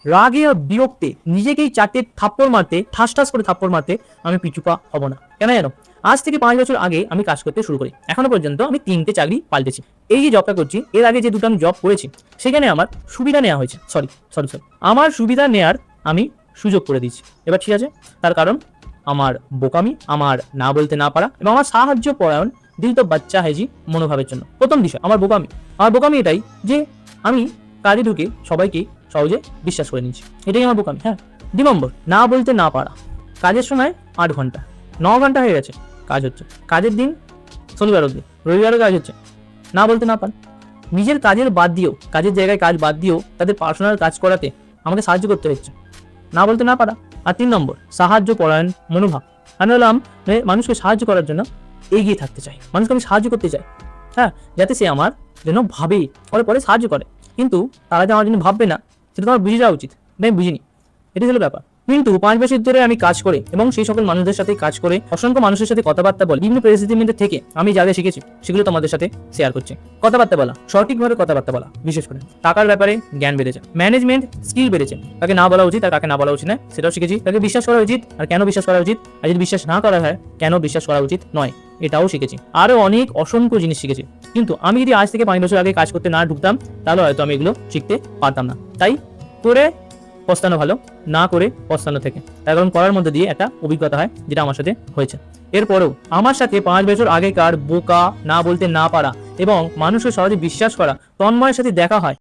রাগে আর বিরক্তে নিজেকেই চারটে থাপ্পড় মারতে, ঠাস ঠাস করে থাপ্পড় মারতে আমি পিছুপা হব না। কেন জানো? আজ থেকে 5 বছর আগে আমি কাজ করতে শুরু করি, এখনো পর্যন্ত আমি 3টে চাকরি পাল্টেছি। এই যে জবটা করছি, এর আগে যে দুটো আমি জব করেছি সেখানে আমার সুবিধা নেওয়া হয়েছে, সরি সরি সরি আমার সুবিধা নেয়ার আমি সুযোগ করে দিয়েছি। এবার ঠিক আছে, তার কারণ আমার বোকামি, আমার না বলতে না পারা এবং আমার সাহায্য পরায়ণ দিল তো বাচ্চা হেজি মনোভাবের জন্য। প্রথম বিষয় আমার বোকামি এটাই যে আমি কাজে ঢুকে সবাইকে সহজে বিশ্বাস করে নিয়েছি, এটাই আমার বোকামি। হ্যাঁ, 2 নম্বর না বলতে না পারা। কাজের সময় 8 ঘন্টা, 9 ঘন্টা হয়ে গেছে, কাজ হচ্ছে, কাজের দিন শনিবার অবধি, রবিবারও কাজ হচ্ছে, না বলতে না পারা। নিজের কাজের বাদ দিয়েও, কাজের জায়গায় কাজ বাদ দিয়েও তাদের পার্সোনাল কাজ করাতে আমাকে সাহায্য করতে হচ্ছে, না বলতে না পারা। আর 3 নম্বর সাহায্য পরায়ণ মনোভাব। আমি হলাম মানুষকে সাহায্য করার জন্য এগিয়ে থাকতে চাই, মানুষকে আমি সাহায্য করতে চাই, হ্যাঁ, যাতে সে আমার জন্য ভাবেই, পরে পরে সাহায্য করে। কিন্তু তারা যে আমার জন্য ভাববে না সেটা তোমার বুঝে যাওয়া উচিত, আমি বুঝিনি, এটাই হলো ব্যাপার। কিন্তু 5 বছর ধরে আমি কাজ করে এবং সেই সকল মানুষদের সাথে কাজ করে, অসংখ্য মানুষের সাথে কথাবার্তা বলে, বিভিন্ন পরিস্থিতির মধ্যে থেকে আমি যা যা শিখেছি সেগুলো তোমাদের সাথে শেয়ার করছি। কথাবার্তা বলা, সঠিকভাবে কথাবার্তা বলা, বিশেষ করে টাকার ব্যাপারে জ্ঞান বেড়েছে, ম্যানেজমেন্ট স্কিল বেড়েছে, কাকে না বলা উচিত আর কাকে না বলা উচিত নয় সেটাও শিখেছি, কাকে বিশ্বাস করা উচিত আর কেন বিশ্বাস করা উচিত, আর যদি বিশ্বাস না করা হয় কেন বিশ্বাস করা উচিত নয় এটাও শিখেছি। আরো অনেক অসংখ্য জিনিস শিখেছি। কিন্তু আমি যদি আজ থেকে 5 বছর আগে কাজ করতে না ঢুকতাম তাহলে হয়তো আমি এগুলো শিখতে পারতাম না। তাই করে পস্তানো ভালো, না করে পস্তানো থেকে, তার কারণ করার মধ্যে দিয়ে একটা অভিজ্ঞতা হয়, যেটা আমার সাথে হয়েছে। এরপরেও আমার সাথে 5 বছর আগেকার বোকা, না বলতে না পারা এবং মানুষকে সহজে বিশ্বাস করা তন্ময়ের সাথে দেখা হয়।